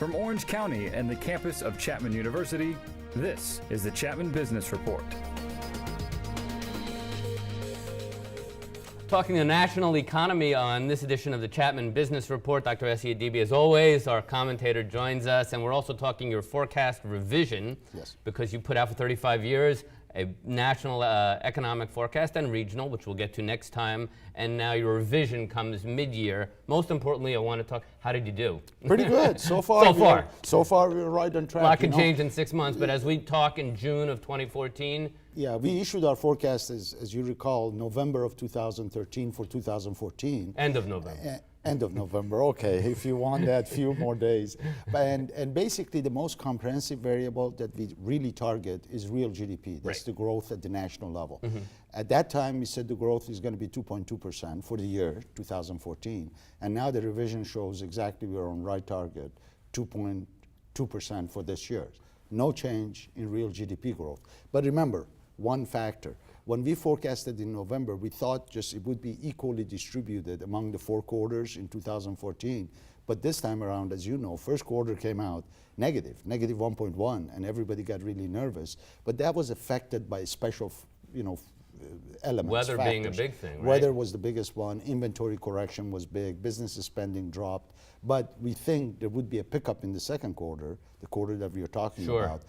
From Orange County and the campus of Chapman University, this is the Chapman Business Report. Talking the national economy on this edition of the Chapman Business Report. Dr. Esmael Adibi, as always, our commentator joins us, and we're also talking your forecast revision. Yes. Because you put out for 35 years a national economic forecast and regional, which we'll get to next time, and now your revision comes mid-year. Most importantly, I want to talk, how did you do? Pretty good. So far, so far we're right on track. A lot can change in 6 months, but as we talk in June of 2014, yeah, we issued our forecast, as you recall, November of 2013 for 2014. End of November. End of November, okay, if you want that few more days. And basically the most comprehensive variable that we really target is real GDP. That's right. The growth at the national level. Mm-hmm. At that time, we said the growth is going to be 2.2% for the year 2014. And now the revision shows exactly we're on right target, 2.2% for this year. No change in real GDP growth. But remember, one factor. When we forecasted in November, we thought just it would be equally distributed among the 4 quarters in 2014. But this time around, as you know, first quarter came out negative 1.1, and everybody got really nervous. But that was affected by special, elements. Weather factors. being a big thing, right? Weather was the biggest one. Inventory correction was big. Business spending dropped. But we think there would be a pickup in the second quarter, the quarter that we are talking Sure. about.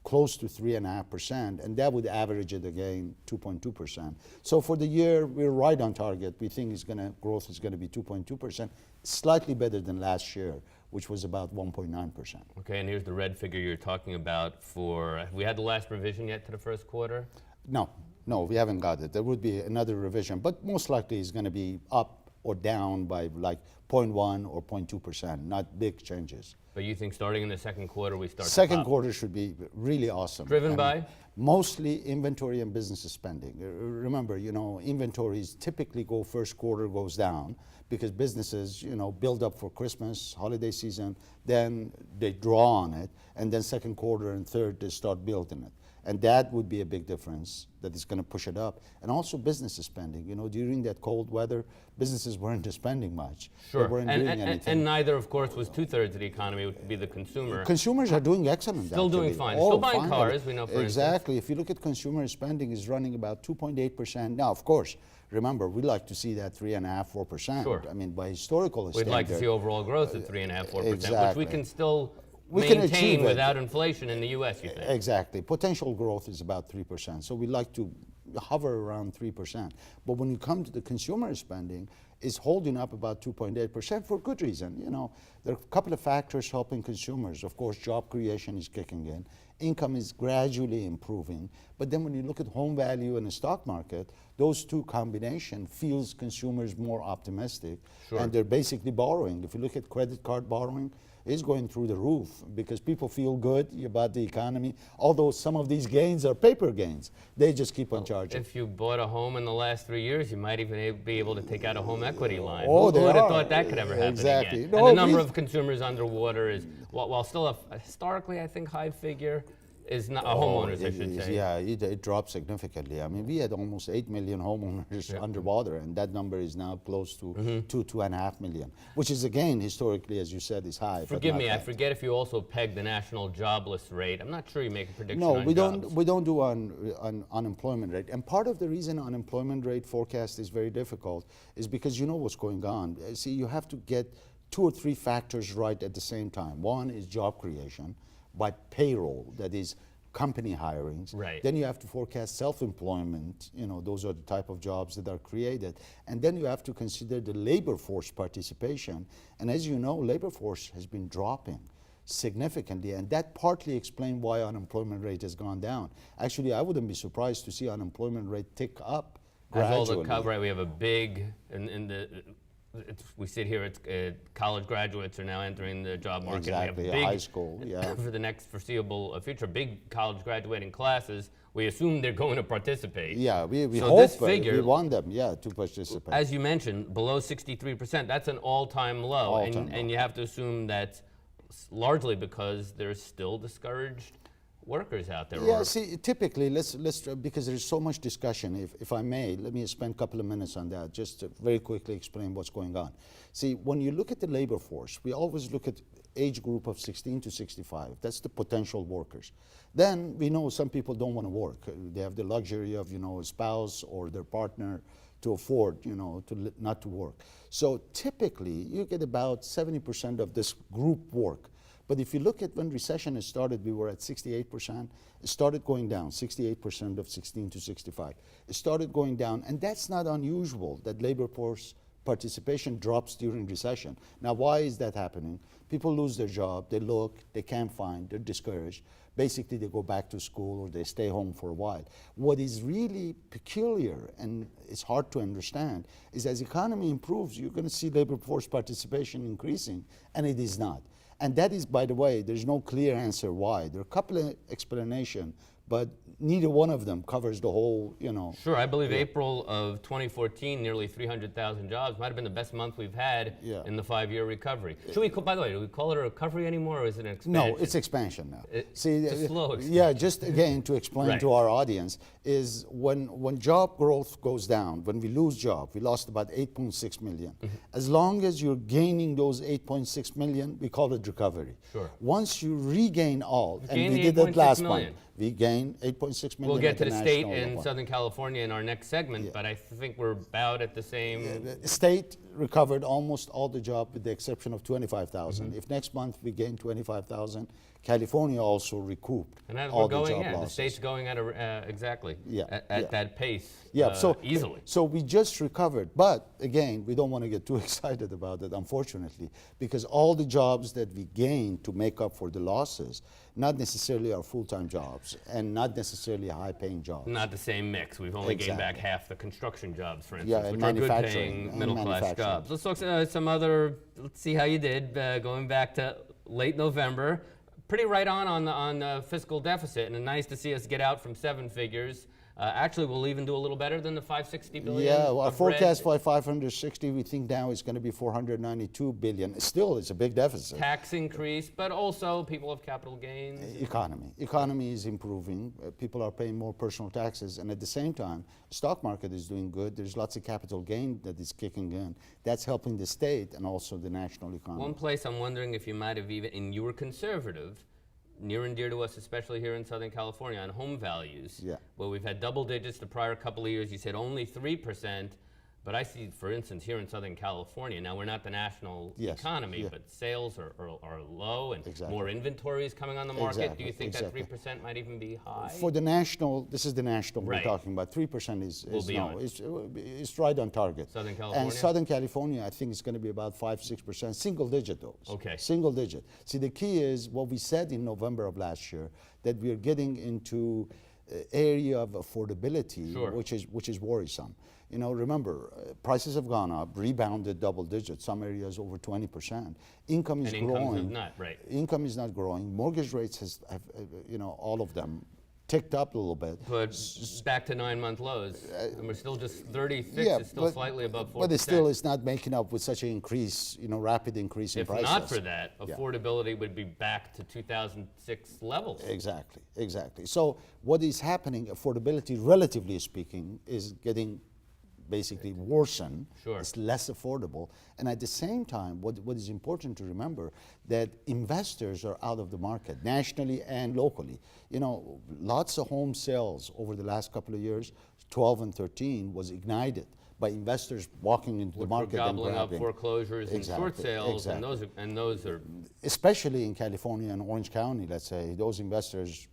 Close to 3.5%, and that would average it again 2.2%. So for the year, we're right on target. We think growth is going to be 2.2%, slightly better than last year, which was about 1.9%. Okay, and here's the red figure you're talking about for, have we had the last revision yet to the first quarter? No, we haven't got it. There would be another revision, but most likely it's going to be up or down by like 0.1 or 0.2%, not big changes. But you think starting in the second quarter we start Second to pop? quarter should be really awesome. Driven by? Mostly inventory and business spending. Remember, inventories typically go first quarter goes down because businesses, build up for Christmas, holiday season, then they draw on it, and then second quarter and third they start building it. And that would be a big difference that is going to push it up. And also business spending. During that cold weather, businesses weren't spending much. Sure. They weren't doing anything. And neither, of course, was 2/3 of the economy would be the consumer. Consumers are doing excellent. Still doing fine. Oh, Still buying fine. cars, we know, for exactly. If you look at consumer spending, is running about 2.8%. Now, of course, remember, we'd like to see that 3.5%, 4%. Sure. I mean, by historical We'd standard. like to see overall growth at 3.5%, 4%, exactly. which we can still We can maintain achieve it. without inflation in the U.S., you think? Exactly. Potential growth is about 3%. So we like to hover around 3%. But when you come to the consumer spending, it's holding up about 2.8% for good reason. There are a couple of factors helping consumers. Of course, job creation is kicking in. Income is gradually improving. But then when you look at home value and the stock market, those two combination feels consumers more optimistic. Sure. And they're basically borrowing. If you look at credit card borrowing, is going through the roof because people feel good about the economy, although some of these gains are paper gains. They just keep on charging. If you bought a home in the last 3 years, you might even be able to take out a home equity line. Oh, Who would have thought that could ever happen exactly. again? No, and the number of consumers underwater is, while still a historically, I think, high figure, is not homeowners, I should say. Yeah, it dropped significantly. I mean, we had almost 8 million homeowners underwater, and that number is now close to 2.5 million, which is, again, historically, as you said, is high. Forgive me, I forget if you also pegged the national jobless rate. I'm not sure you make a prediction No, on we jobs. don't. We don't do on unemployment rate. And part of the reason unemployment rate forecast is very difficult is because you know what's going on. See, you have to get 2 or 3 factors right at the same time. One is job creation by payroll, that is company hirings. Right. Then you have to forecast self-employment, those are the type of jobs that are created. And then you have to consider the labor force participation. And as you know, labor force has been dropping significantly, and that partly explains why unemployment rate has gone down. Actually, I wouldn't be surprised to see unemployment rate tick up gradually. As all the cover, we have a big, we sit here, college graduates are now entering the job market. Exactly, We have big, high school, yeah. For the next foreseeable future, big college graduating classes. We assume they're going to participate. Yeah, we so hope this figure, we want them, to participate. As you mentioned, below 63%, that's an all-time low. All-time low. And you have to assume that's largely because they're still discouraged workers out there. Yeah, or- see, typically, let's because there's so much discussion, if I may, let me spend a couple of minutes on that, just to very quickly explain what's going on. See, when you look at the labor force, we always look at age group of 16 to 65. That's the potential workers. Then we know some people don't want to work. They have the luxury of, a spouse or their partner to afford, not to work. So typically, you get about 70% of this group work. But if you look at when recession has started, we were at 68%. It started going down, 68% of 16 to 65. It started going down, and that's not unusual that labor force participation drops during recession. Now, why is that happening? People lose their job, they look, they can't find, they're discouraged. Basically, they go back to school or they stay home for a while. What is really peculiar, and it's hard to understand, is as economy improves, you're going to see labor force participation increasing, and it is not. And that is, by the way, there's no clear answer why. There are a couple of explanations, but neither one of them covers the whole, Sure, I believe April of 2014, nearly 300,000 jobs. Might have been the best month we've had in the 5-year recovery. Should we, by the way, do we call it a recovery anymore, or is it an expansion? No, it's expansion now. See, it's a slow expansion. Yeah, just again to explain to our audience is when job growth goes down, when we lose job, we lost about 8.6 million. As long as you're gaining those 8.6 million, we call it recovery. Sure. Once you regain all, and gained we did the that last 8.6 month, million. we gained 8.6 million. We'll get at to the state national in level. Southern California in our next segment, but I think we're about at the same. The state recovered almost all the job with the exception of 25,000. If next month we gain 25,000, California also recouped And as all we're going, the job the losses. state's going at a, exactly at that pace easily. So we just recovered, but again, we don't want to get too excited about it, unfortunately, because all the jobs that we gained to make up for the losses, not necessarily are full-time jobs and not necessarily high-paying jobs. Not the same mix. We've only gained back Exactly. half the construction jobs, for instance, and which are manufacturing, good-paying and middle-class manufacturing. jobs. Let's talk some other. Let's see how you did going back to late November. Pretty right on the fiscal deficit, and nice to see us get out from 7 figures. Actually, we'll even do a little better than the 560 billion. Yeah, well, our of forecast red. for 560, we think now is going to be 492 billion. Still, it's a big deficit. Tax increase, but also people have capital gains. Economy is improving. People are paying more personal taxes, and at the same time, stock market is doing good. There's lots of capital gain that is kicking in. That's helping the state and also the national economy. One place I'm wondering if you might have even, and you were conservative, near and dear to us, especially here in Southern California, on home values, where we've had double digits the prior couple of years. You said only 3%, but I see, for instance, here in Southern California, now we're not the national economy, but sales are low and more inventory is coming on the market. Do you think that 3% might even be high? For the national, this is the national we're talking about, 3% is no, it's right on target. Southern California? And Southern California, I think it's going to be about 5-6%, single digit though. Okay. Single digit. See, the key is what we said in November of last year, that we are getting into area of affordability, which is worrisome. Remember, prices have gone up, rebounded double digits, some areas over 20%. Income is growing. Income is not growing. Mortgage rates have all of them ticked up a little bit. But back to 9-month lows, and we're still just 36, it's still slightly above 4%. But it still is not making up with such an increase, rapid increase in prices. If not for that, affordability would be back to 2006 levels. Exactly. So what is happening, affordability, relatively speaking, is getting basically worsen. It's less affordable. And at the same time, what is important to remember, that investors are out of the market, nationally and locally. Lots of home sales over the last couple of years, 12 and 13, was ignited by investors walking into the market and gobbling grabbing. up foreclosures and short sales, and those are... Especially in California and Orange County, let's say, those investors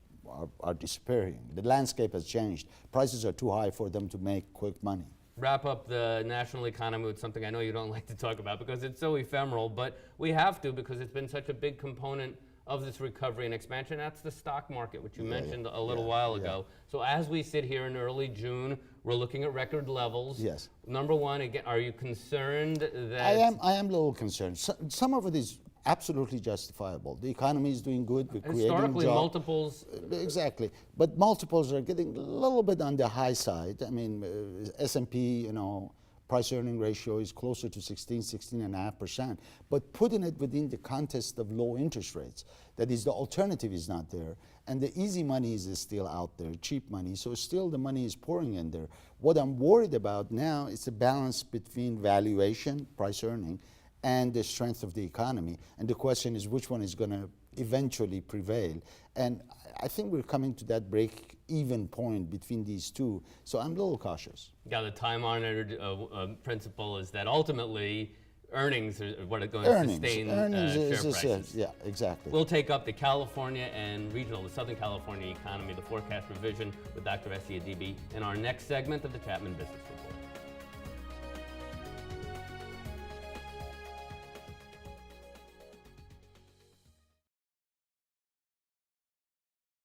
are disappearing. The landscape has changed. Prices are too high for them to make quick money. Wrap up the national economy with something I know you don't like to talk about because it's so ephemeral, but we have to because it's been such a big component of this recovery and expansion. That's the stock market, which you mentioned a little while ago. So as we sit here in early June, we're looking at record levels. Yes. Number one, again, are you concerned that... I am a little concerned. Some of it is absolutely justifiable. The economy is doing good. We're creating historically, jobs. multiples... Exactly. But multiples are getting a little bit on the high side. I mean, S&P, price earning ratio is closer to 16.5%. But putting it within the context of low interest rates, that is, the alternative is not there, and the easy money is still out there, cheap money, so still the money is pouring in there. What I'm worried about now is the balance between valuation, price earning, and the strength of the economy. And the question is which one is going to eventually prevail. And I think we're coming to that break-even point between these two, so I'm a little cautious. Yeah, the time-honored principle is that ultimately earnings are what are going to sustain share prices. Yeah, exactly. We'll take up the California and regional, the Southern California economy, the forecast revision with Dr. Esmael Adibi in our next segment of the Chapman Business Report.